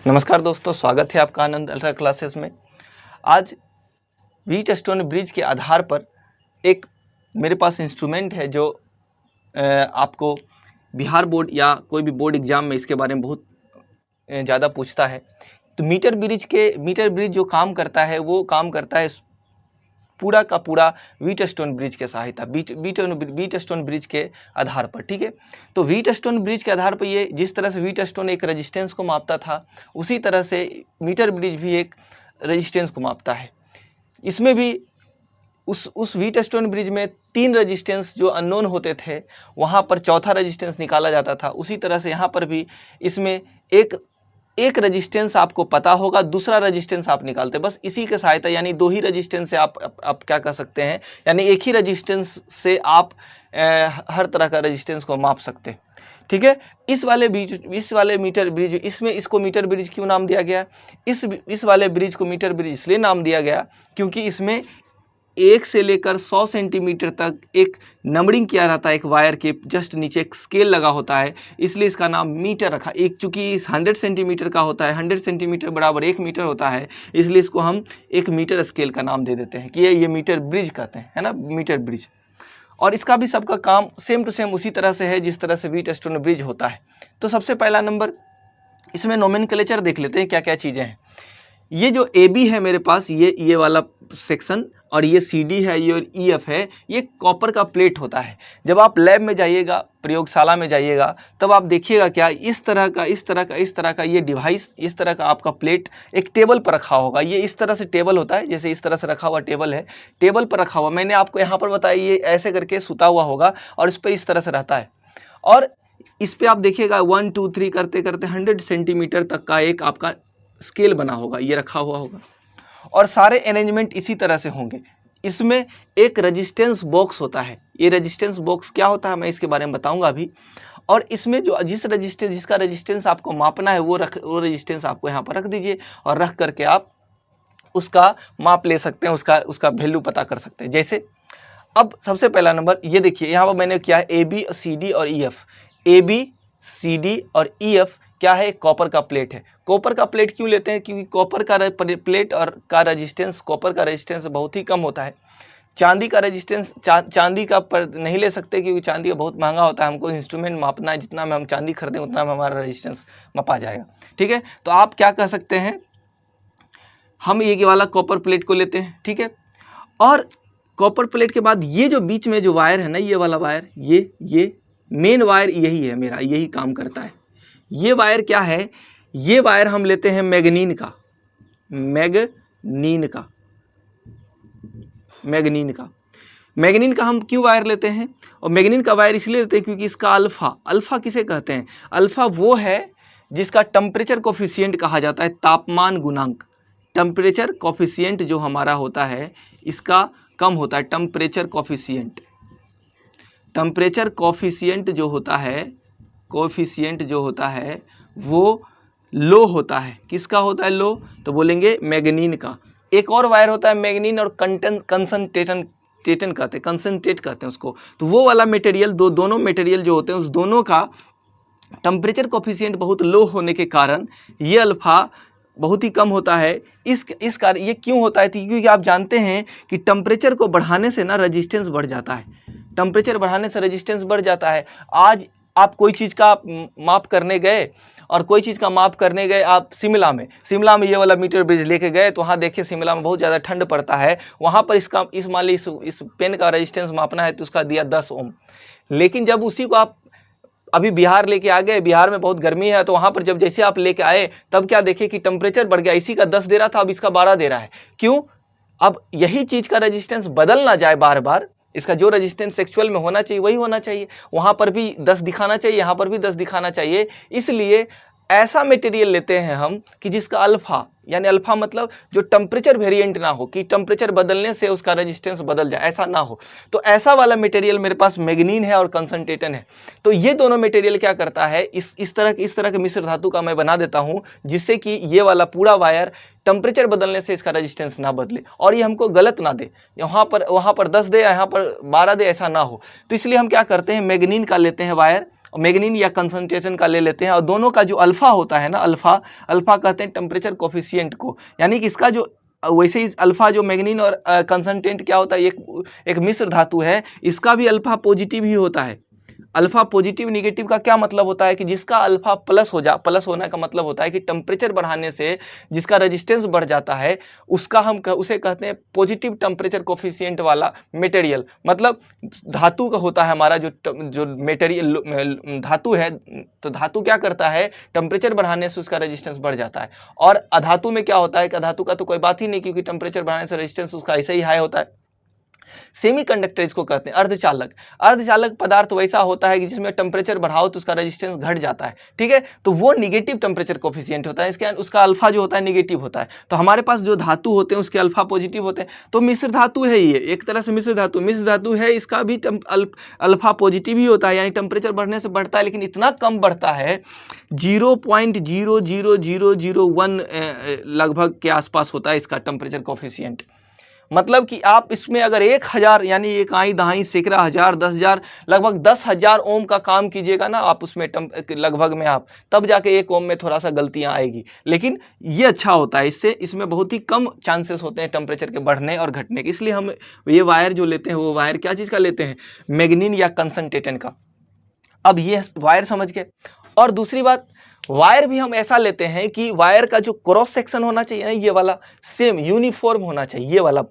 नमस्कार दोस्तों, स्वागत है आपका आनंद अल्ट्रा क्लासेस में। आज व्हीटस्टोन ब्रिज के आधार पर एक मेरे पास इंस्ट्रूमेंट है जो आपको बिहार बोर्ड या कोई भी बोर्ड एग्जाम में इसके बारे में बहुत ज़्यादा पूछता है। तो मीटर ब्रिज जो काम करता है वो काम करता है पूरा का पूरा व्हीटस्टोन ब्रिज के सहायता व्हीटस्टोन ब्रिज के आधार पर। ठीक है, तो व्हीटस्टोन ब्रिज के आधार पर ये जिस तरह से व्हीटस्टोन एक रेजिस्टेंस को मापता था, उसी तरह से मीटर ब्रिज भी एक रेजिस्टेंस को मापता है। इसमें भी उस व्हीटस्टोन ब्रिज में 3 रेजिस्टेंस जो अननोन होते थे, वहाँ पर चौथा रेजिस्टेंस निकाला जाता था। उसी तरह से यहाँ पर भी इसमें एक रेजिस्टेंस आपको पता होगा, दूसरा रेजिस्टेंस आप निकालते हैं। बस इसी के सहायता, यानी 2 ही रेजिस्टेंस से आप क्या कर सकते हैं, यानी एक ही रेजिस्टेंस से आप हर तरह का रेजिस्टेंस को माप सकते हैं। ठीक है, इस वाले मीटर ब्रिज, इसको मीटर ब्रिज क्यों नाम दिया गया? इस वाले ब्रिज को मीटर ब्रिज इसलिए नाम दिया गया क्योंकि इसमें 1 से लेकर 100 सेंटीमीटर तक एक नंबरिंग किया रहता है। एक वायर के जस्ट नीचे एक स्केल लगा होता है, इसलिए इसका नाम मीटर रखा। एक चूँकि इस 100 सेंटीमीटर का होता है, 100 सेंटीमीटर बराबर 1 मीटर होता है, इसलिए इसको हम एक मीटर स्केल का नाम दे देते हैं कि ये मीटर ब्रिज कहते हैं, है ना, मीटर ब्रिज। और इसका भी सबका काम सेम टू सेम उसी तरह से है जिस तरह से व्हीटस्टोन ब्रिज होता है। तो सबसे पहला नंबर, इसमें नोमेनक्लेचर देख लेते हैं क्या क्या चीज़ें हैं। ये जो AB है मेरे पास, ये वाला सेक्शन, और ये CD है, ये EF है, ये कॉपर का प्लेट होता है। जब आप लैब में जाइएगा, प्रयोगशाला में जाइएगा, तब आप देखिएगा क्या इस तरह का ये डिवाइस, इस तरह का आपका प्लेट एक टेबल पर रखा होगा। ये इस तरह से टेबल होता है, जैसे इस तरह से रखा हुआ टेबल है, टेबल पर रखा हुआ। मैंने आपको यहाँ पर बताया, ये ऐसे करके सुता हुआ होगा और इस पर इस तरह से रहता है। और इस पर आप देखिएगा 1 2 3 करते करते 100 सेंटीमीटर तक का एक आपका स्केल बना होगा, ये रखा हुआ होगा, और सारे अरेंजमेंट इसी तरह से होंगे। इसमें एक रेजिस्टेंस बॉक्स होता है। ये रेजिस्टेंस बॉक्स क्या होता है मैं इसके बारे में बताऊंगा अभी। और इसमें जो जिसका रेजिस्टेंस आपको मापना है वो रेजिस्टेंस आपको यहाँ पर रख दीजिए, और रख करके आप उसका माप ले सकते हैं, उसका वैल्यू पता कर सकते हैं। जैसे अब सबसे पहला नंबर ये देखिए, यहाँ पर मैंने क्या है, AB CD और EF। AB CD और EF क्या है? कॉपर का प्लेट है। कॉपर का प्लेट क्यों लेते हैं? क्योंकि कॉपर का प्लेट और का रेजिस्टेंस, कॉपर का रेजिस्टेंस बहुत ही कम होता है। चांदी का रेजिस्टेंस, चांदी का पर नहीं ले सकते क्योंकि चांदी का बहुत महंगा होता है। हमको इंस्ट्रूमेंट मापना है, जितना में हम चांदी खरीदें उतना में हमारा रेजिस्टेंस मापा जाएगा। ठीक है, तो आप क्या कह सकते हैं, हम ये वाला कॉपर प्लेट को लेते हैं। ठीक है, और कॉपर प्लेट के बाद ये जो बीच में जो वायर है ना, ये वाला वायर, ये मेन वायर यही है मेरा, यही काम करता है। ये वायर क्या है? ये वायर हम लेते हैं मैग्नीन का। मैग्नीन का हम क्यों वायर लेते हैं? और मैग्नीन का वायर इसलिए लेते हैं क्योंकि इसका अल्फा किसे कहते हैं? अल्फा वो है जिसका टेम्परेचर कोफिशिएंट कहा जाता है, तापमान गुणांक। टेम्परेचर कोफिशिएंट जो हमारा होता है, इसका कम होता है। टेम्परेचर कोफिशिएंट जो होता है वो लो होता है। किसका होता है लो? तो बोलेंगे मैग्नीन का। एक और वायर होता है मैग्नीन और कंसंट्रेट कहते हैं उसको। तो वो वाला मटेरियल, दोनों मटेरियल जो होते हैं, उस दोनों का टेम्परेचर कोफिशिएंट बहुत लो होने के कारण ये अल्फा बहुत ही कम होता है। इस कारण ये क्यों होता है? क्योंकि आप जानते हैं कि टेम्परेचर को बढ़ाने से ना रेजिस्टेंस बढ़ जाता है। टेम्परेचर बढ़ाने से रेजिस्टेंस बढ़ जाता है। आज आप कोई चीज़ का माप करने गए, आप शिमला में ये वाला मीटर ब्रिज लेके गए, तो वहाँ देखिए शिमला में बहुत ज़्यादा ठंड पड़ता है। वहाँ पर मान ली इस पेन का रेजिस्टेंस मापना है तो उसका दिया 10 ओम। लेकिन जब उसी को आप अभी बिहार लेके आ गए, बिहार में बहुत गर्मी है, तो वहाँ पर जब जैसे आप लेके आए, तब क्या देखे कि टेम्परेचर बढ़ गया। इसी का 10 दे रहा था, अब इसका 12 दे रहा है। क्यों? अब यही चीज़ का रेजिस्टेंस बदल ना जाए बार बार, इसका जो रेजिस्टेंस एक्चुअल में होना चाहिए वही होना चाहिए। वहाँ पर भी 10 दिखाना चाहिए, यहाँ पर भी 10 दिखाना चाहिए। इसलिए ऐसा मटेरियल लेते हैं हम कि जिसका अल्फा, यानी अल्फा मतलब जो टेम्परेचर वेरिएंट ना हो, कि टेम्परेचर बदलने से उसका रेजिस्टेंस बदल जाए, ऐसा ना हो। तो ऐसा वाला मटेरियल मेरे पास मैग्नीन है और कंसंट्रेटन है। तो ये दोनों मटेरियल क्या करता है, इस तरह के मिश्र धातु का मैं बना देता हूँ, जिससे कि ये वाला पूरा वायर टेम्परेचर बदलने से इसका रेजिस्टेंस ना बदले और ये हमको गलत ना दे, वहाँ पर 10 दे, यहाँ पर 12 दे, ऐसा ना हो। तो इसलिए हम क्या करते हैं, मैग्नीन का लेते हैं वायर मैग्नीन या कंसंट्रेशन का ले लेते हैं, और दोनों का जो अल्फा होता है ना, अल्फा कहते हैं टेम्परेचर कोफिशिएंट को, यानी कि इसका जो वैसे ही अल्फा जो मैग्नीन और कंसंट्रेंट क्या होता है, एक मिश्र धातु है, इसका भी अल्फा पॉजिटिव ही होता है। अल्फा पॉजिटिव निगेटिव का क्या मतलब होता है कि जिसका अल्फा प्लस प्लस होने का मतलब होता है कि टेम्परेचर बढ़ाने से जिसका रेजिस्टेंस बढ़ जाता है उसका उसे कहते हैं पॉजिटिव टेम्परेचर कोफिशिएंट वाला मटेरियल। मतलब धातु का होता है हमारा जो मटेरियल धातु है, तो धातु क्या करता है, टेम्परेचर बढ़ाने से उसका रेजिस्टेंस बढ़ जाता है। और अधातु में क्या होता है कि अधातु का तो कोई बात ही नहीं, क्योंकि टेम्परेचर बढ़ाने से रेजिस्टेंस उसका ऐसे ही हाई होता है। सेमीकंडक्टर इसको कहते हैं, अर्धचालक। अर्धचालक पदार्थ वैसा होता है कि जिसमें टेम्परेचर बढ़ाओ तो उसका रेजिस्टेंस घट जाता है, ठीक है, तो वो निगेटिव टेम्परेचर कोफिशिएंट होता है, इसके उसका अल्फा जो होता है निगेटिव होता है। तो हमारे पास जो धातु होते हैं उसके अल्फा पॉजिटिव होते हैं, तो मिश्र धातु है ये, एक तरह से मिश्र धातु है, इसका भी अल्फा पॉजिटिव ही होता है, यानी टेम्परेचर बढ़ने से बढ़ता है, लेकिन इतना कम बढ़ता है 0.00001 लगभग के आसपास होता है इसका टेम्परेचर कोफिशिएंट। मतलब कि आप इसमें अगर 1000 यानी एक आई दहाई सैकड़ा हजार 10,000 लगभग 10,000 ओम का काम कीजिएगा ना आप उसमें लगभग में आप, तब जाके 1 ओम में थोड़ा सा गलतियां आएगी, लेकिन ये अच्छा होता है, इसमें बहुत ही कम चांसेस होते हैं टेम्परेचर के बढ़ने और घटने के। इसलिए हम ये वायर जो लेते हैं वो वायर क्या चीज़ का लेते हैं, मैग्नीन या कंसंट्रेटेन का। अब ये वायर समझ गए। और दूसरी बात, वायर भी हम ऐसा लेते हैं कि वायर का जो क्रॉस सेक्शन होना चाहिए ना, ये वाला सेम यूनिफॉर्म होना चाहिए। ये वाला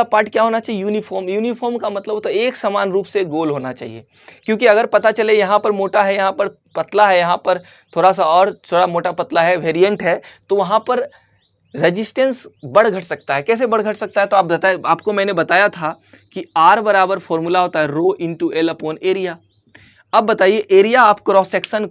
पार्ट क्या होना चाहिए, यूनिफॉर्म का मतलब होता है एक समान रूप से गोल होना चाहिए। क्योंकि अगर पता चले यहाँ पर मोटा है, यहाँ पर पतला है, यहाँ पर थोड़ा सा और थोड़ा मोटा पतला है, वेरिएंट है, तो वहाँ पर रेजिस्टेंस बढ़ घट सकता है। कैसे बढ़ घट सकता है, तो आपको मैंने बताया था कि R बराबर फॉर्मूला होता है रो इंटू एल अपॉन एरिया। अब बताइए एरिया ऑफ क्रॉस सेक्शन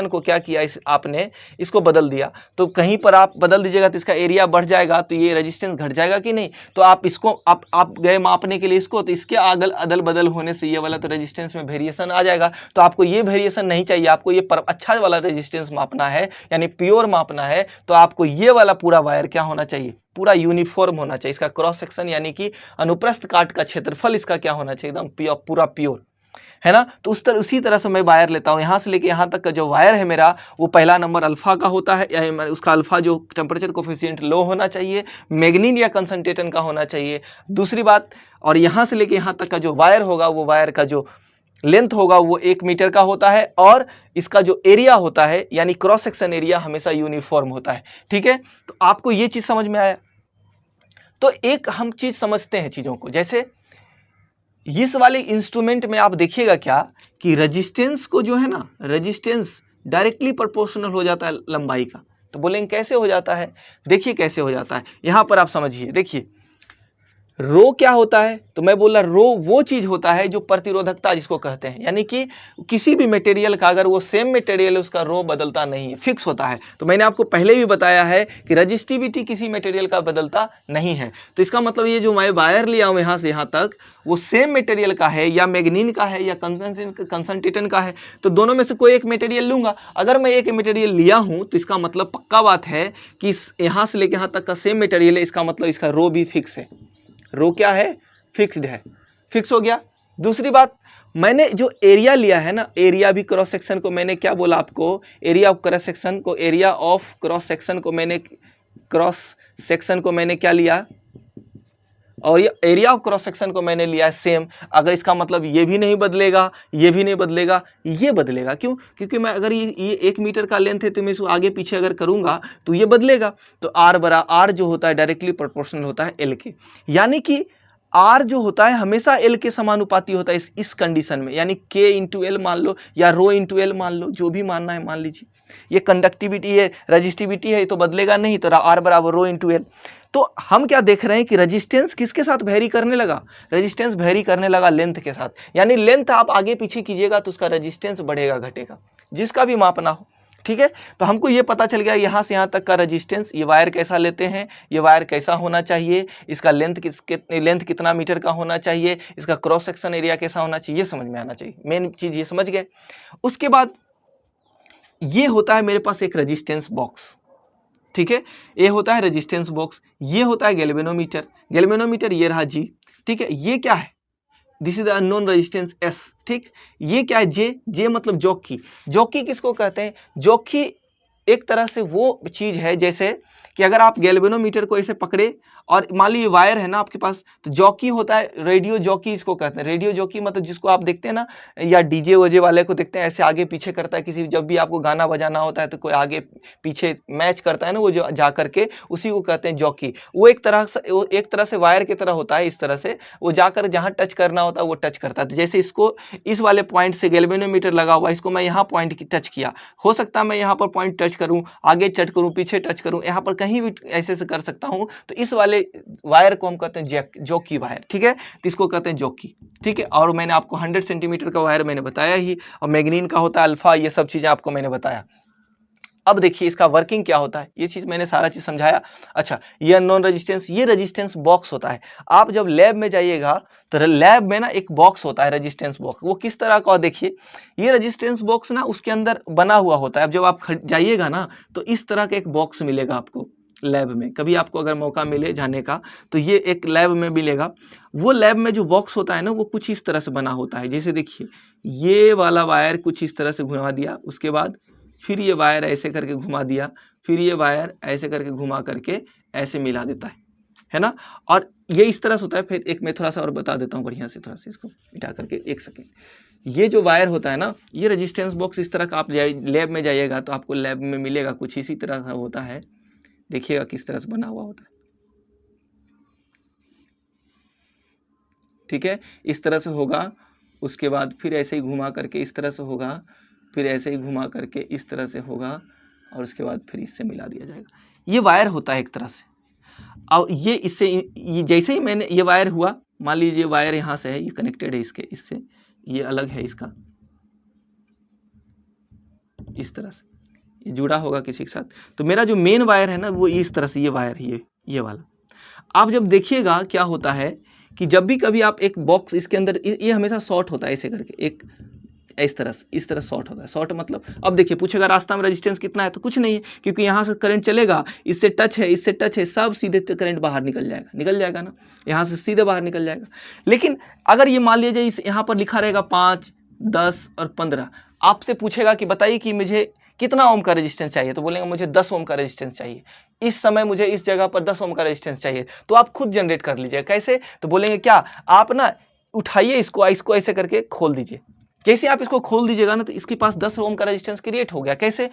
को क्या किया, आपने इसको बदल दिया, तो कहीं पर आप बदल दीजिएगा तो इसका एरिया बढ़ जाएगा, तो ये रेजिस्टेंस घट जाएगा कि नहीं। तो आप इसको आप गए मापने के लिए इसको, तो इसके अदल बदल होने से ये वाला तो रेजिस्टेंस में वेरिएशन आ जाएगा। तो आपको ये वेरिएशन नहीं चाहिए, आपको ये अच्छा वाला रेजिस्टेंस मापना है, यानी प्योर मापना है, तो आपको ये वाला पूरा वायर क्या होना चाहिए, पूरा यूनिफॉर्म होना चाहिए। इसका क्रॉस सेक्शन यानी कि अनुप्रस्थ काट का क्षेत्रफल इसका क्या होना चाहिए, एकदम पूरा प्योर, है ना। तो उसी तरह से मैं वायर लेता हूं, यहां से लेके यहां तक का जो वायर है मेरा, वो पहला नंबर अल्फा का होता है, उसका अल्फा जो टेम्परेचर कोफिशिएंट लो होना चाहिए, मैग्नीन या कंसंट्रेटेन का होना चाहिए। दूसरी बात, और यहां से लेके यहां तक का जो वायर होगा, वो वायर का जो लेंथ होगा वो 1 मीटर का होता है, और इसका जो एरिया होता है यानी क्रॉस सेक्शन एरिया हमेशा यूनिफॉर्म होता है, ठीक है। तो आपको ये चीज समझ में आया। तो एक हम चीज समझते हैं चीजों को, जैसे इस वाले इंस्ट्रूमेंट में आप देखिएगा क्या कि रेजिस्टेंस को जो है ना, रेजिस्टेंस डायरेक्टली प्रोपोर्शनल हो जाता है लंबाई का। तो बोलेंगे कैसे हो जाता है, देखिए कैसे हो जाता है, यहां पर आप समझिए। देखिए रो क्या होता है, तो मैं बोला रो वो चीज होता है जो प्रतिरोधकता जिसको कहते हैं, यानी कि किसी भी मटेरियल का अगर वो सेम मटेरियल है उसका रो बदलता नहीं है, फिक्स होता है। तो मैंने आपको पहले भी बताया है कि रजिस्टिविटी किसी मटेरियल का बदलता नहीं है। तो इसका मतलब ये जो मैं वायर लिया हूं यहां से यहां तक, वो सेम मटेरियल का है, या मैग्नीन का है या कंसंट्रेटेन का है, तो दोनों में से कोई एक मटेरियल लूंगा। अगर मैं एक मटेरियल लिया हूं तो इसका मतलब पक्का बात है कि यहां से लेकर यहां तक का सेम मटेरियल है, इसका मतलब इसका रो भी फिक्स है। रो क्या है, फिक्स्ड है, फिक्स हो गया। दूसरी बात, मैंने जो एरिया लिया है ना, एरिया भी क्रॉस सेक्शन को मैंने क्या बोला आपको, एरिया ऑफ क्रॉस सेक्शन को मैंने क्या लिया, और ये एरिया ऑफ क्रॉस सेक्शन को मैंने लिया है सेम। अगर इसका मतलब ये भी नहीं बदलेगा, ये भी नहीं बदलेगा, ये बदलेगा। क्यों, क्योंकि मैं अगर ये 1 मीटर का लेंथ है तो मैं इसको आगे पीछे अगर करूंगा तो ये बदलेगा। तो आर जो होता है डायरेक्टली प्रोपोर्शनल होता है एल के, यानी कि आर जो होता है हमेशा एल के समानुपाती होता है इस कंडीशन में, यानी के इंटू एल मान लो या रो इंटू एल मान लो, जो भी मानना है मान लीजिए। ये कंडक्टिविटी है, रजिस्टिविटी है, तो बदलेगा नहीं, तो आर बराबर रो इंटू एल। तो हम क्या देख रहे हैं कि रेजिस्टेंस किसके साथ वेरी करने लगा, रेजिस्टेंस वेरी करने लगा लेंथ के साथ। यानी लेंथ आप आगे पीछे कीजिएगा तो उसका रेजिस्टेंस बढ़ेगा घटेगा, जिसका भी मापना हो, ठीक है। तो हमको ये पता चल गया यहाँ से यहाँ तक का रेजिस्टेंस। ये वायर कैसा लेते हैं, ये वायर कैसा होना चाहिए, इसका लेंथ कितना मीटर का होना चाहिए, इसका क्रॉस सेक्शन एरिया कैसा होना चाहिए, ये समझ में आना चाहिए। मेन चीज ये समझ गए। उसके बाद ये होता है मेरे पास एक रेजिस्टेंस बॉक्स, ठीक है, ये होता है रेजिस्टेंस बॉक्स। ये होता है गैल्वेनोमीटर, ये रहा जी, ठीक है। ये क्या है, this is the unknown resistance S. ठीक, ये क्या है, जे मतलब जॉकी। जॉकी किसको कहते हैं? जॉकी एक तरह से वो चीज है जैसे कि अगर आप गैल्वेनोमीटर को ऐसे पकड़े और मान लीजिए वायर है ना आपके पास, तो जॉकी होता है, रेडियो जॉकी इसको कहते हैं। रेडियो जॉकी मतलब जिसको आप देखते हैं ना, या डीजे वजे वाले को देखते हैं ऐसे आगे पीछे करता है, किसी जब भी आपको गाना बजाना होता है तो कोई आगे पीछे मैच करता है ना, वो जो जा करके, उसी को कहते हैं जॉकी। वो एक तरह से वायर की तरह होता है, इस तरह से वो जाकर जहाँ टच करना होता है वो टच करता है। तो जैसे इसको इस वाले पॉइंट से गैल्वेनोमीटर लगा हुआ, इसको मैं यहाँ पॉइंट की टच किया, हो सकता है मैं यहाँ पर पॉइंट टच करूँ, आगे टच करूँ, पीछे टच करूँ, यहाँ पर कहीं भी ऐसे से कर सकता हूँ। तो इस वाले वायर को हम कहते हैं जॉकी वायर। ठीक है, तो इसको कहते हैं जॉकी। ठीक है, और मैंने आपको 100 सेंटीमीटर का वायर मैंने बताया ही, और मैग्नीन का होता है अल्फा, ये सब चीजें आपको मैंने बताया। अब देखिए इसका वर्किंग क्या होता है, ये चीज मैंने सारा चीज समझाया। अच्छा, ये अननोन रेजिस्टेंस, ये रेजिस्टेंस बॉक्स होता है। आप जब लैब में जाइएगा तो लैब में ना एक बॉक्स होता है रेजिस्टेंस बॉक्स। वो किस तरह का, देखिए ये रेजिस्टेंस बॉक्स ना उसके अंदर बना हुआ होता है। अब जब आप जाइएगा ना तो इस तरह का एक बॉक्स मिलेगा आपको लैब में, कभी आपको अगर मौका मिले जाने का तो ये एक लैब में मिलेगा। वो लैब में जो बॉक्स होता है ना वो कुछ इस तरह से बना होता है। जैसे देखिए ये वाला वायर कुछ इस तरह से घुमा दिया, उसके बाद फिर ये वायर ऐसे करके घुमा दिया, फिर ये वायर ऐसे करके घुमा करके ऐसे मिला देता है ना। और ये इस तरह से होता है। फिर एक मैं थोड़ा सा और बता देता हूँ बढ़िया से, थोड़ा सा इसको मिटा करके, एक सेकेंड। ये जो वायर होता है ना, ये रेजिस्टेंस बॉक्स इस तरह का, आप लैब में जाइएगा तो आपको लैब में मिलेगा, कुछ इसी तरह का होता है। देखिएगा किस तरह से बना हुआ होता है। ठीक है, इस तरह से होगा, उसके बाद फिर ऐसे ही घुमा करके इस तरह से होगा, फिर ऐसे ही घुमा करके इस तरह से होगा, और उसके बाद फिर इससे मिला दिया जाएगा। ये वायर होता है एक तरह से। और ये इससे ये जैसे ही मैंने ये वायर हुआ, मान लीजिए वायर यहाँ से है, ये कनेक्टेड है इससे, ये अलग है इसका, इस तरह से ये जुड़ा होगा किसी के साथ। तो मेरा जो मेन वायर है ना वो इस तरह से, ये वायर ये वाला। आप जब देखिएगा क्या होता है कि जब भी कभी आप एक बॉक्स इसके अंदर, ये हमेशा शॉर्ट होता है ऐसे करके, एक इस तरह शॉर्ट होता है। शॉर्ट मतलब, अब देखिए पूछेगा रास्ता में रेजिस्टेंस कितना है, तो कुछ नहीं है, क्योंकि यहाँ से करंट चलेगा, इससे टच है, सब सीधे करंट बाहर निकल जाएगा ना, यहाँ से सीधे बाहर निकल जाएगा। लेकिन अगर ये मान लीजिए यहाँ पर लिखा रहेगा 5, 10 और 15, आपसे पूछेगा कि बताइए कि मुझे कितना ओम का रेजिस्टेंस चाहिए, तो बोलेंगे मुझे 10 ओम का रेजिस्टेंस चाहिए, इस समय मुझे इस जगह पर 10 ओम का रेजिस्टेंस चाहिए। तो आप खुद जनरेट कर लीजिए। कैसे, तो बोलेंगे क्या, आप ना उठाइए इसको ऐसे करके खोल दीजिए। जैसे आप इसको खोल दीजिएगा ना तो इसके पास 10 ओम का रेजिस्टेंस क्रिएट हो गया। कैसे,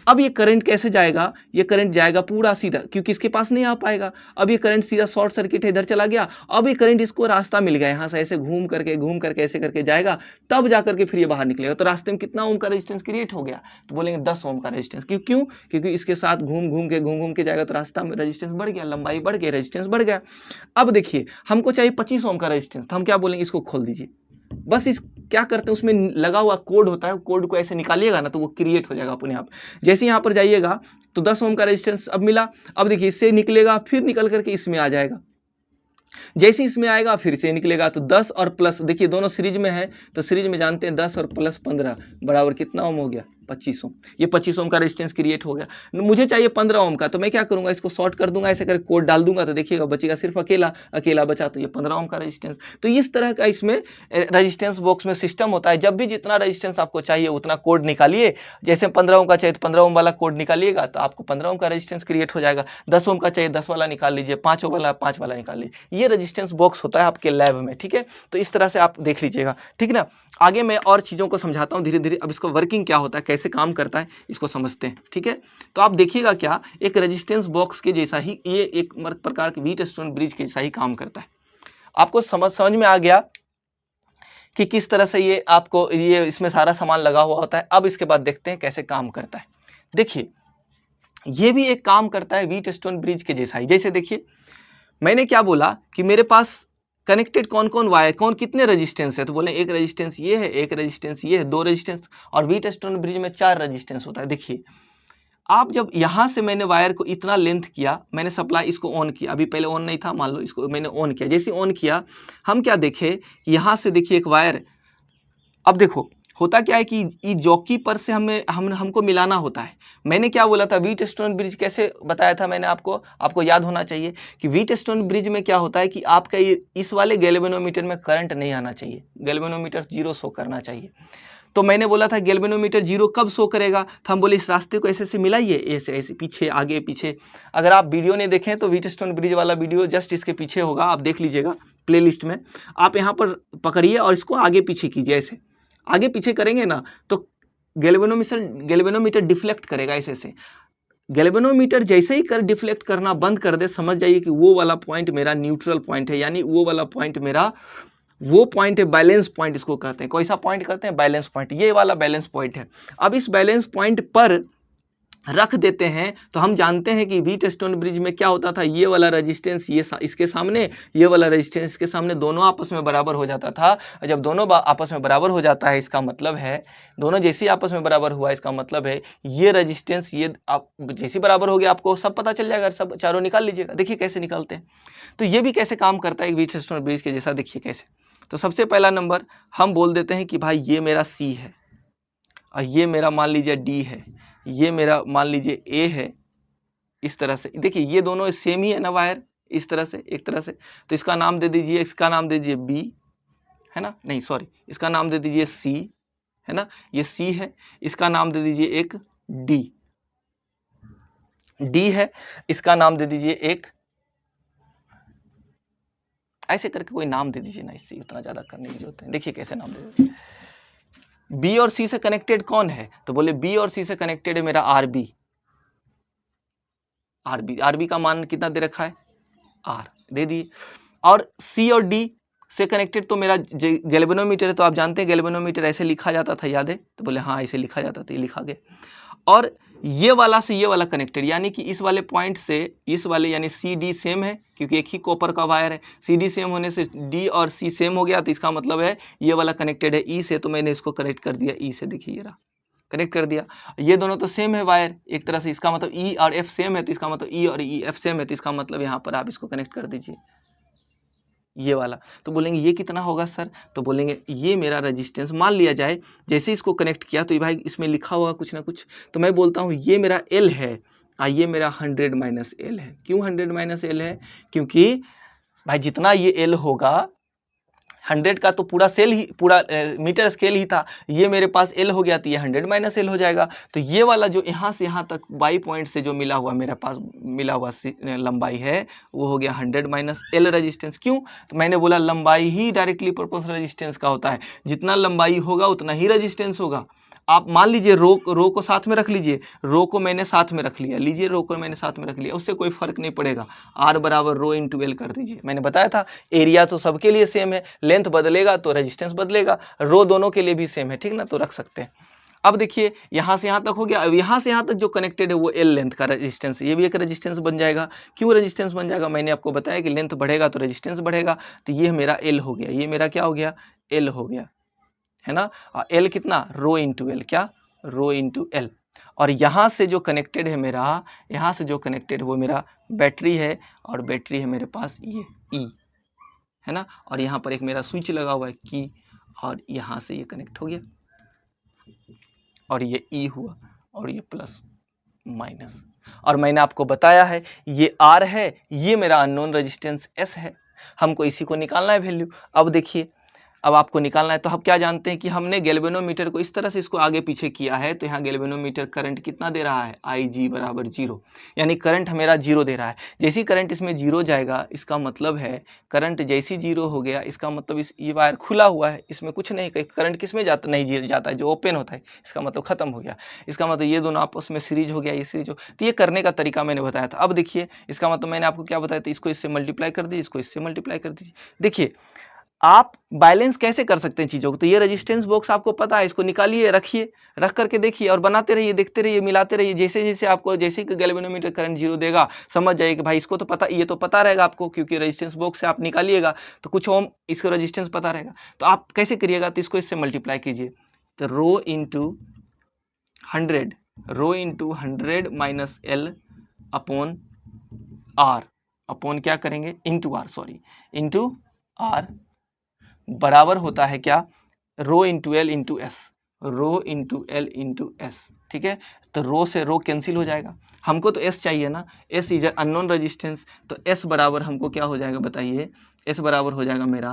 अब ये करंट कैसे जाएगा, ये करंट जाएगा पूरा सीधा, क्योंकि इसके पास नहीं आ पाएगा। अब ये करंट सीधा शॉर्ट सर्किट है, इधर चला गया। अब ये करंट इसको रास्ता मिल गया, यहाँ से ऐसे घूम करके ऐसे करके जाएगा, तब जाकर के फिर ये बाहर निकलेगा। तो रास्ते में कितना ओम का रेजिस्टेंस क्रिएट हो गया, तो बोलेंगे 10 ओम का रेजिस्टेंस। क्यों, क्योंकि इसके साथ घूम के जाएगा, तो रास्ता में रेजिस्टेंस बढ़ गया, लंबाई बढ़ गई, रेजिस्टेंस बढ़ गया। अब देखिए हमको चाहिए 25 ओम का रेजिस्टेंस, तो हम क्या बोलेंगे, इसको खोल दीजिए। बस इस क्या करते हैं, उसमें लगा हुआ कोड होता है, कोड को ऐसे निकालिएगा ना तो वो क्रिएट हो जाएगा अपने आप। जैसे यहाँ पर जाइएगा तो 10 ओम का रेजिस्टेंस अब मिला। अब देखिए इससे निकलेगा, फिर निकल करके इसमें आ जाएगा। जैसे इसमें आएगा फिर से निकलेगा, तो 10 और प्लस, देखिए दोनों सीरीज में है, तो सीरीज में जानते हैं 10 और प्लस 15 बराबर कितना ओम हो गया, 25 ओम। ये 25 ओम का रेजिस्टेंस क्रिएट हो गया। मुझे चाहिए 15 ओम का, तो मैं क्या करूंगा, इसको शॉर्ट कर दूंगा, ऐसे करके कोड डाल दूंगा, तो देखिएगा बचेगा सिर्फ अकेला बचा, तो ये 15 ओम का रेजिस्टेंस। तो इस तरह का इसमें रेजिस्टेंस बॉक्स में सिस्टम होता है। जब भी जितना रेजिस्टेंस आपको चाहिए उतना कोड निकालिए। जैसे 15 ओम का चाहिए तो 15 ओम वाला कोड निकालिएगा, तो आपको 15 ओम का रेजिस्टेंस क्रिएट हो जाएगा। 10 ओम का चाहिए 10 वाला निकाल लीजिए, 5 ओम वाला 5 वाला निकाल लीजिए। ये रेजिस्टेंस बॉक्स होता है आपके लैब में। ठीक है, तो इस तरह से आप देख लीजिएगा। ठीक ना, आगे मैं और चीज़ों को समझाता हूँ धीरे धीरे। अब इसको वर्किंग क्या होता है, कैसे काम करता है, इसको समझते हैं। ठीक है, तो आप देखिएगा क्या, एक रेजिस्टेंस बॉक्स के जैसा ही ये एक प्रकार के व्हीटस्टोन ब्रिज के जैसा ही काम करता है। आपको समझ में आ गया कि किस तरह से ये आपको ये इसमें सारा सामान लगा हुआ होता है। अब इसके बाद देखते हैं कैसे काम करता है। देखिए ये भी एक काम करता है व्हीटस्टोन ब्रिज के जैसा ही। जैसे देखिए मैंने क्या बोला कि मेरे पास कनेक्टेड कौन कौन वायर, कौन कितने रेजिस्टेंस है, तो बोले एक रेजिस्टेंस ये है, एक रेजिस्टेंस ये है, 2 रेजिस्टेंस, और व्हीटस्टोन ब्रिज में 4 रेजिस्टेंस होता है। देखिए आप जब यहाँ से मैंने वायर को इतना लेंथ किया, मैंने सप्लाई इसको ऑन किया, अभी पहले ऑन नहीं था, मान लो इसको मैंने ऑन किया। जैसे ऑन किया हम क्या देखे, यहाँ से देखिए एक वायर, अब देखो होता क्या है कि ई जॉकी पर से हमको मिलाना होता है। मैंने क्या बोला था, व्हीटस्टोन ब्रिज कैसे बताया था मैंने आपको याद होना चाहिए कि व्हीटस्टोन ब्रिज में क्या होता है कि आपका ये इस वाले गैल्वेनोमीटर में करंट नहीं आना चाहिए, गैल्वेनोमीटर 0 शो करना चाहिए। तो मैंने बोला था गैल्वेनोमीटर 0 कब शो करेगा, तो हम बोले इस रास्ते को ऐसे मिलाइए, ऐसे ऐसे पीछे आगे पीछे। अगर आप वीडियो नहीं देखें तो व्हीटस्टोन ब्रिज वाला वीडियो जस्ट इसके पीछे होगा, आप देख लीजिएगा प्लेलिस्ट में। आप यहाँ पर पकड़िए और इसको आगे पीछे कीजिए, ऐसे आगे पीछे करेंगे ना तो गैल्वेनोमीटर डिफ्लेक्ट करेगा ऐसे ऐसे। गैल्वेनोमीटर जैसे ही डिफ्लेक्ट करना बंद कर दे, समझ जाइए कि वो वाला पॉइंट मेरा न्यूट्रल पॉइंट है, यानी वो वाला पॉइंट मेरा वो पॉइंट है, बैलेंस पॉइंट इसको कहते हैं। कोई सा पॉइंट कहते हैं, बैलेंस पॉइंट। ये वाला बैलेंस पॉइंट है। अब इस बैलेंस पॉइंट पर रख देते हैं तो हम जानते हैं कि व्हीटस्टोन ब्रिज में क्या होता था, ये वाला रेजिस्टेंस ये इसके सामने, ये वाला रेजिस्टेंस इसके सामने, दोनों आपस में बराबर हो जाता था। जब दोनों आपस में बराबर हो जाता है, इसका मतलब है दोनों जैसे आपस में बराबर हुआ, इसका मतलब है ये रेजिस्टेंस ये आप जैसे बराबर हो गया, आपको सब पता चल जाएगा, सब चारों निकाल लीजिएगा। देखिए कैसे निकालते हैं। तो ये भी कैसे काम करता है व्हीटस्टोन ब्रिज के जैसा, देखिए कैसे। तो सबसे पहला नंबर हम बोल देते हैं कि भाई ये मेरा C है और ये मेरा मान लीजिए D है, ये मेरा मान लीजिए A है। इस तरह से देखिए ये दोनों सेम ही है ना वायर, इस तरह से एक तरह से। तो इसका नाम दे दीजिए, इसका नाम दे दीजिए B, है ना, नहीं सॉरी, इसका नाम दे दीजिए C, है ना, ये C है। इसका नाम दे दीजिए एक D है, इसका नाम दे दीजिए एक, ऐसे करके कोई नाम दे दीजिए ना, इससे उतना ज्यादा करने की जरूरत है। देखिए कैसे नाम दे दीजिए। B और C से कनेक्टेड कौन है, तो बोले B और C से कनेक्टेड है मेरा RB। RB का मान कितना दे रखा है, R दे दिए। और C और D से कनेक्टेड तो मेरा गैल्वेनोमीटर है, तो आप जानते हैं गैल्वेनोमीटर ऐसे लिखा जाता था, याद है, तो बोले हाँ ऐसे लिखा जाता था, ये लिखा गया। और ये वाला से ये वाला कनेक्टेड, यानी कि इस वाले पॉइंट से इस वाले यानी CD सेम है, क्योंकि एक ही कॉपर का वायर है। CD सेम होने से D और C सेम हो गया, तो इसका मतलब है ये वाला कनेक्टेड है E से, तो मैंने इसको कनेक्ट कर दिया E से। देखिए ये रहा, कनेक्ट कर दिया। ये दोनों तो सेम है वायर एक तरह से, इसका मतलब E और F सेम है, तो इसका मतलब E और F सेम है, तो इसका मतलब यहाँ पर आप इसको कनेक्ट कर दीजिए ये वाला। तो बोलेंगे ये कितना होगा सर, तो बोलेंगे ये मेरा रेजिस्टेंस, मान लिया जाए जैसे इसको कनेक्ट किया तो ये भाई इसमें लिखा होगा कुछ ना कुछ, तो मैं बोलता हूँ ये मेरा L है और ये मेरा 100 माइनस L है। क्यों 100 माइनस L है, क्योंकि भाई जितना ये L होगा 100 का तो पूरा सेल ही पूरा मीटर स्केल ही था, ये मेरे पास L हो गया, तो ये 100 माइनस L हो जाएगा। तो ये वाला जो यहाँ से यहाँ तक वाई पॉइंट से जो मिला हुआ मेरे पास मिला हुआ लंबाई है, वो हो गया 100 माइनस L रेजिस्टेंस। क्यों, तो मैंने बोला लंबाई ही डायरेक्टली प्रोपोर्शनल रेजिस्टेंस का होता है, जितना लंबाई होगा उतना ही रेजिस्टेंस होगा। आप मान लीजिए रो को साथ में रख लीजिए, रो को मैंने साथ में रख लिया, लीजिए रो को मैंने साथ में रख लिया, उससे कोई फर्क नहीं पड़ेगा। R बराबर रो इंटू L कर दीजिए। मैंने बताया था एरिया तो सबके लिए सेम है, लेंथ बदलेगा तो रेजिस्टेंस बदलेगा, रो दोनों के लिए भी सेम है, ठीक ना, तो रख सकते हैं। अब देखिए यहाँ से यहाँ तक हो गया। अब यहाँ से यहाँ तक जो कनेक्टेड है वो L लेंथ का रेजिस्टेंस, ये भी एक रेजिस्टेंस बन जाएगा। क्यों रेजिस्टेंस बन जाएगा, मैंने आपको बताया कि लेंथ बढ़ेगा तो रेजिस्टेंस बढ़ेगा, तो ये मेरा L हो गया, ये मेरा क्या हो गया, L हो गया, है ना। L कितना, रो इंटू L, क्या, रो इंटू L। और यहाँ से जो कनेक्टेड है मेरा, यहाँ से जो कनेक्टेड वो मेरा बैटरी है, और बैटरी है मेरे पास ये E, है ना। और यहाँ पर एक मेरा स्विच लगा हुआ है की, और यहाँ से ये कनेक्ट हो गया, और ये E हुआ, और ये प्लस माइनस। और मैंने आपको बताया है ये R है, ये मेरा अननोन रेजिस्टेंस S है, हमको इसी को निकालना है वैल्यू। अब देखिए, अब आपको निकालना है, तो हम क्या जानते हैं कि हमने गैल्वेनोमीटर को इस तरह से इसको आगे पीछे किया है, तो यहाँ गैल्वेनोमीटर करंट कितना दे रहा है, IG बराबर 0, यानी करंट मेरा 0 दे रहा है। जैसी करंट इसमें 0 जाएगा, इसका मतलब है करंट जैसी 0 हो गया, इसका मतलब ये वायर खुला हुआ है, इसमें कुछ नहीं, करंट किस में जाता, नहीं जाता है, जो ओपन होता है, इसका मतलब खत्म हो गया। इसका मतलब ये दोनों आपस में सीरीज हो गया, ये सीरीज हो। तो ये करने का तरीका मैंने बताया था। अब देखिए इसका मतलब मैंने आपको क्या बताया था, इसको इससे मल्टीप्लाई कर दीजिए, इसको इससे मल्टीप्लाई कर दीजिए। देखिए आप बैलेंस कैसे कर सकते हैं चीज़ों को, तो ये रेजिस्टेंस बॉक्स आपको पता है, इसको निकालिए, रखिए, रख करके देखिए और बनाते रहिए, देखते रहिए, मिलाते रहिए। जैसे जैसे आपको जैसे कि गैल्वेनोमीटर करंट 0 देगा, समझ जाइए कि भाई इसको तो पता, ये तो पता रहेगा आपको, क्योंकि रेजिस्टेंस बॉक्स से आप निकालिएगा तो कुछ ओम इसको रेजिस्टेंस पता रहेगा। तो आप कैसे करिएगा, तो इसको इससे मल्टीप्लाई कीजिए, तो rho into 100 minus L upon R, upon क्या करेंगे, into R, sorry, into R बराबर होता है क्या, rho into L into S। Rho into L into S, ठीक है। तो रो से रो कैंसिल हो जाएगा, हमको तो एस चाहिए ना, एस इज अननोन रेजिस्टेंस, तो एस बराबर हमको क्या हो जाएगा बताइए, एस बराबर हो जाएगा मेरा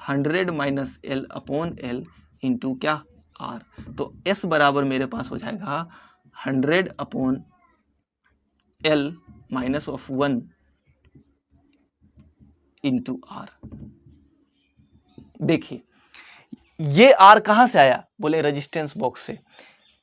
100 minus L upon L into क्या आर। तो एस बराबर मेरे पास हो जाएगा 100 upon L minus of 1 into R. देखिए ये आर कहां से आया, बोले रेजिस्टेंस बॉक्स से।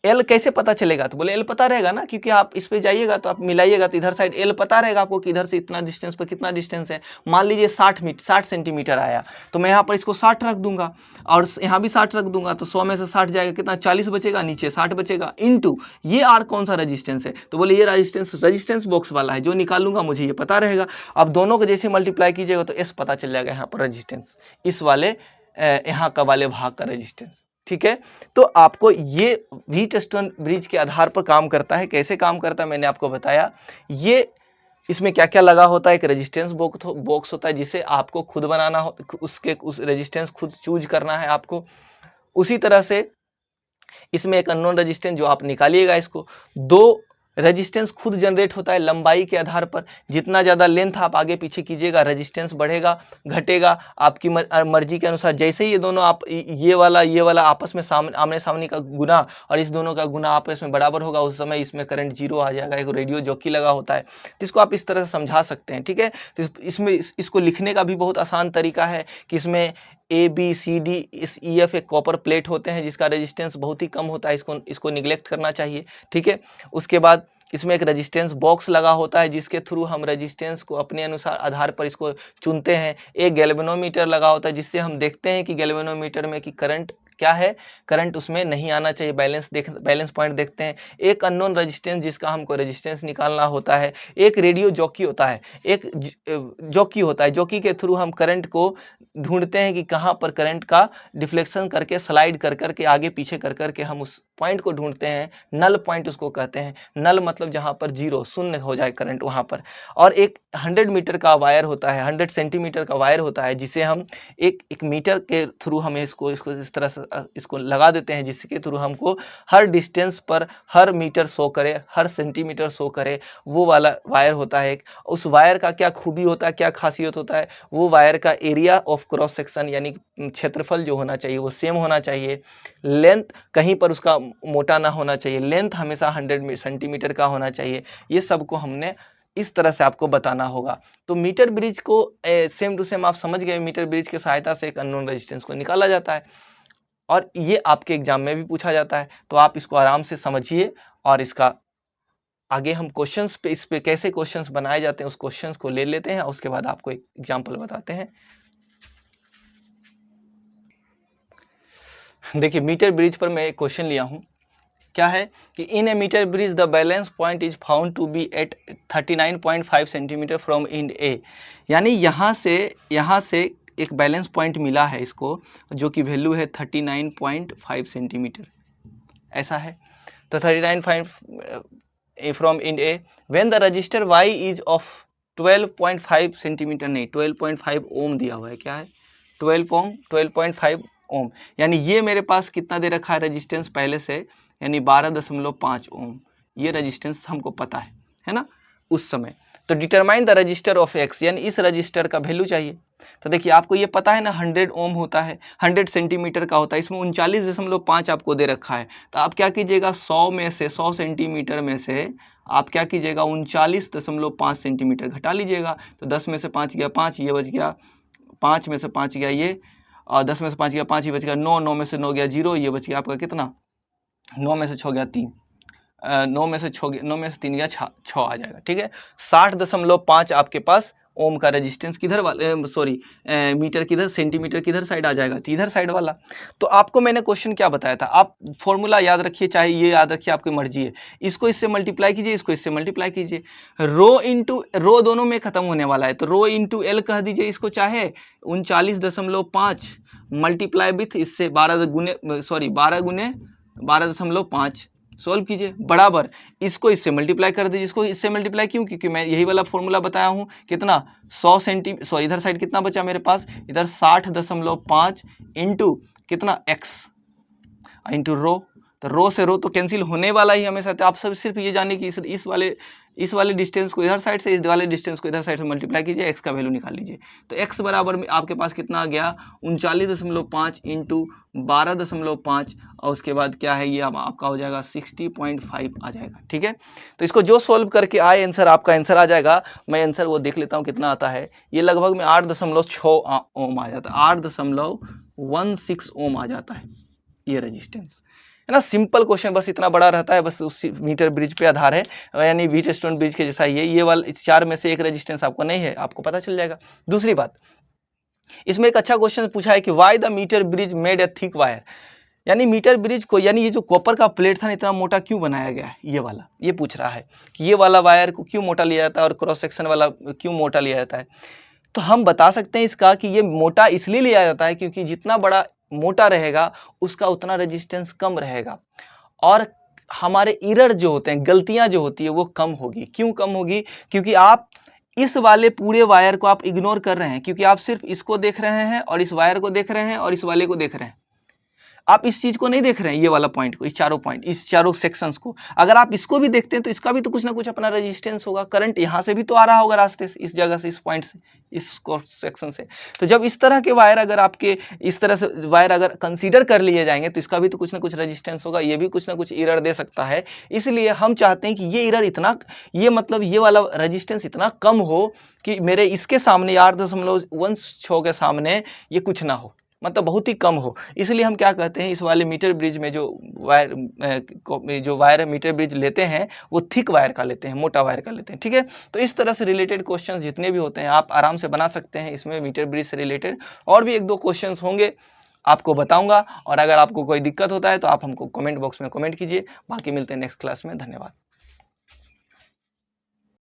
एल कैसे पता चलेगा, तो बोले एल पता रहेगा ना, क्योंकि आप इस पे जाइएगा तो आप मिलाइएगा तो इधर साइड एल पता रहेगा आपको कि इधर से इतना डिस्टेंस पर कितना डिस्टेंस है। मान लीजिए 60 सेंटीमीटर आया, तो मैं यहाँ पर इसको 60 रख दूंगा और यहाँ भी 60 रख दूंगा, तो 100 में से 60 जाएगा, कितना 40 बचेगा, नीचे 60 बचेगा, इनटू ये आर कौन सा रजिस्टेंस है, तो बोले ये रजिस्टेंस बॉक्स वाला है, जो निकालूंगा मुझे ये पता रहेगा। अब दोनों को जैसे मल्टीप्लाई कीजिएगा तो एस पता चल जाएगा यहाँ पर रजिस्टेंस, इस वाले यहाँ का वाले भाग का रजिस्टेंस, ठीक है। तो आपको ये व्हीटस्टोन ब्रिज के आधार पर काम करता है। कैसे काम करता है मैंने आपको बताया। ये इसमें क्या क्या लगा होता है, एक रेजिस्टेंस बॉक्स होता है जिसे आपको खुद बनाना हो, उस रेजिस्टेंस खुद चूज करना है आपको। उसी तरह से इसमें एक अननोन रेजिस्टेंस जो आप निकालिएगा, इसको दो रेजिस्टेंस खुद जनरेट होता है लंबाई के आधार पर। जितना ज़्यादा लेंथ आप आगे पीछे कीजिएगा रेजिस्टेंस बढ़ेगा घटेगा आपकी मर्जी के अनुसार। जैसे ही ये दोनों आप ये वाला आपस में आमने सामने का गुना और इस दोनों का गुना आपस में बराबर होगा, उस समय इसमें करंट जीरो आ जाएगा। एक रेडियो जॉकी लगा होता है, तो इसको आप इस तरह से समझा सकते हैं, ठीक है। तो इसमें इसको लिखने का भी बहुत आसान तरीका है कि इसमें ए बी सी डी इस ई एफ एक कॉपर प्लेट होते हैं जिसका रेजिस्टेंस बहुत ही कम होता है, इसको निगलेक्ट करना चाहिए, ठीक है। उसके बाद इसमें एक रेजिस्टेंस बॉक्स लगा होता है जिसके थ्रू हम रेजिस्टेंस को अपने अनुसार आधार पर इसको चुनते हैं। एक गैल्वेनोमीटर लगा होता है जिससे हम देखते हैं कि गैल्वेनोमीटर में कि करंट क्या है, करंट उसमें नहीं आना चाहिए, बैलेंस पॉइंट देखते हैं। एक अननोन रेजिस्टेंस जिसका हमको रेजिस्टेंस निकालना होता है। एक रेडियो जॉकी होता है, एक जॉकी होता है, जॉकी के थ्रू हम करंट को ढूंढते हैं कि कहाँ पर करंट का डिफ्लेक्शन करके स्लाइड कर करके आगे पीछे कर करके हम उस पॉइंट को ढूंढते हैं। नल पॉइंट उसको कहते हैं, नल मतलब जहाँ पर जीरो शून्य हो जाए करंट वहाँ पर। और एक 100 मीटर का वायर होता है, 100 सेंटीमीटर का वायर होता है जिसे हम एक मीटर के थ्रू हमें इसको इस तरह से इसको लगा देते हैं जिसके थ्रू हमको हर डिस्टेंस पर हर मीटर शो करे, हर सेंटीमीटर शो करे, वो वाला वायर होता है। उस वायर का क्या खूबी होता है, क्या खासियत होता है, वो वायर का एरिया ऑफ क्रॉस सेक्शन यानी क्षेत्रफल जो होना चाहिए वो सेम होना चाहिए। लेंथ कहीं पर उसका मोटा ना होना चाहिए, लेंथ हमेशा 100 सेंटीमीटर का होना चाहिए। ये सब को हमने इस तरह से आपको बताना होगा। तो मीटर ब्रिज को सेम टू सेम आप समझ गए, मीटर ब्रिज की सहायता से एक अननोन रेजिस्टेंस को निकाला जाता है और ये आपके एग्जाम में भी पूछा जाता है। तो आप इसको आराम से समझिए और इसका आगे हम क्वेश्चंस पे इस पे कैसे क्वेश्चंस बनाए जाते हैं उस क्वेश्चंस को ले लेते हैं और उसके बाद आपको एक एग्जाम्पल बताते हैं। देखिए मीटर ब्रिज पर मैं एक क्वेश्चन लिया हूँ, क्या है कि in a metre bridge the balance point is found to be at 39.5 centimetre from and A. यानी यहाँ से एक बैलेंस पॉइंट मिला है इसको जो कि वैल्यू है 39.5 सेंटीमीटर, ऐसा है। तो 39.5 from and A when the register Y is of 12.5 centimetre, नहीं 12.5 ओम दिया हुआ है, क्या है 12.5 ओम। यानी ये मेरे पास कितना दे रखा है रेजिस्टेंस पहले से, यानी 12.5 ओम ये रेजिस्टेंस हमको पता है ना उस समय। तो determine the register of x, यानी इस रजिस्टर का वैल्यू चाहिए। तो देखिए आपको ये पता है ना 100 ओम होता है, 100 सेंटीमीटर का होता है, इसमें 39.5 आपको दे रखा है। तो आप क्या कीजिएगा 100 में से 100 सेंटीमीटर में से आप क्या कीजिएगा 39.5 सेंटीमीटर घटा लीजिएगा। तो 10 में से 5 गया 5, ये बच गया 5 में से 5 गया ये, और 10 में से 5 गया 5, ये बच गया 9, 9 में से 9 गया 0, ये बच गया आपका कितना 9 में से 6 गया 3, 9 में से 3 गया 6 आ जाएगा, ठीक है। 60.5 आपके पास ओम का रेजिस्टेंस किधर वाला मीटर किधर, सेंटीमीटर किधर साइड आ जाएगा, तो इधर साइड वाला। तो आपको मैंने क्वेश्चन क्या बताया था, आप फॉर्मूला याद रखिए, चाहे ये याद रखिए, आपकी मर्जी है। इसको इससे मल्टीप्लाई कीजिए, इसको इससे मल्टीप्लाई कीजिए, रो इंटू रो दोनों में खत्म होने वाला है, तो रो इंटू एल कह दीजिए इसको, चाहे 39.5 मल्टीप्लाई विथ इससे 12 गुने 12.5 सोल्व कीजिए, बराबर इसको इससे मल्टीप्लाई कर दीजिए। इसको इससे मल्टीप्लाई क्यों, क्योंकि मैं यही वाला फॉर्मूला बताया हूँ। कितना 100 सेंटीमीटर, इधर साइड कितना बचा मेरे पास, इधर 60.5 इंटू कितना x इंटू रो, तो रो से रो तो कैंसिल होने वाला ही हमेशा। तो आप सब सिर्फ ये जानिए कि इस वाले डिस्टेंस को इधर साइड से, इस वाले डिस्टेंस को इधर साइड से मल्टीप्लाई कीजिए, एक्स का वैल्यू निकाल लीजिए। तो एक्स बराबर में आपके पास कितना आ गया, 39.5 इंटू 12.5, और उसके बाद क्या है, ये अब आपका हो जाएगा 60.5 आ जाएगा। ठीक है, तो इसको जो सोल्व करके आए आंसर, आपका आंसर आ जाएगा। मैं आंसर वो देख लेता हूँ कितना आता है। ये लगभग में 8.6 ओम आ जाता है, 8.16 ओम आ जाता है ये रेजिस्टेंस, है ना। सिंपल क्वेश्चन, बस इतना बड़ा रहता है, बस उस मीटर ब्रिज पे आधार है, यानी व्हीटस्टोन ब्रिज के जैसा ये वाला, इस 4 में से एक रेजिस्टेंस आपको नहीं है, आपको पता चल जाएगा। दूसरी बात, इसमें एक अच्छा क्वेश्चन पूछा है कि why the metre bridge made a thick wire, यानी मीटर ब्रिज को, यानी ये जो कॉपर का प्लेट था इतना मोटा क्यों बनाया गया है, ये वाला, ये पूछ रहा है कि ये वाला वायर को क्यों मोटा लिया जाता है और क्रॉस सेक्शन वाला क्यों मोटा लिया जाता है। तो हम बता सकते हैं इसका कि ये मोटा इसलिए लिया जाता है क्योंकि जितना बड़ा मोटा रहेगा उसका उतना रेजिस्टेंस कम रहेगा, और हमारे एरर जो होते हैं, गलतियां जो होती है वो कम होगी। क्यों कम होगी, क्योंकि आप इस वाले पूरे वायर को आप इग्नोर कर रहे हैं, क्योंकि आप सिर्फ इसको देख रहे हैं और इस वायर को देख रहे हैं और इस वाले को देख रहे हैं, आप इस चीज को नहीं देख रहे हैं, ये वाला पॉइंट को, इस चारों सेक्शंस को। अगर आप इसको भी देखते हैं तो इसका भी तो कुछ ना कुछ अपना रेजिस्टेंस होगा, करंट यहाँ से भी तो आ रहा होगा रास्ते से, इस जगह से, इस पॉइंट से, इस सेक्शन से। तो जब इस तरह के वायर, अगर आपके इस तरह से वायर अगर कंसीडर कर लिए जाएंगे तो इसका भी तो कुछ ना कुछ रेजिस्टेंस होगा, ये भी कुछ ना कुछ एरर दे सकता है। इसलिए हम चाहते हैं कि ये एरर इतना, ये मतलब ये वाला रेजिस्टेंस इतना कम हो कि मेरे इसके सामने 8.16 के सामने ये कुछ ना हो, मतलब बहुत ही कम हो। इसलिए हम क्या कहते हैं, इस वाले मीटर ब्रिज में जो वायर मीटर ब्रिज लेते हैं वो थिक वायर का लेते हैं, मोटा वायर का लेते हैं। ठीक है, तो इस तरह से रिलेटेड क्वेश्चंस जितने भी होते हैं आप आराम से बना सकते हैं इसमें मीटर ब्रिज से रिलेटेड। और भी 1-2 क्वेश्चंस होंगे आपको बताऊंगा, और अगर आपको कोई दिक्कत होता है तो आप हमको कमेंट बॉक्स में कमेंट कीजिए। बाकी मिलते हैं नेक्स्ट क्लास में, धन्यवाद।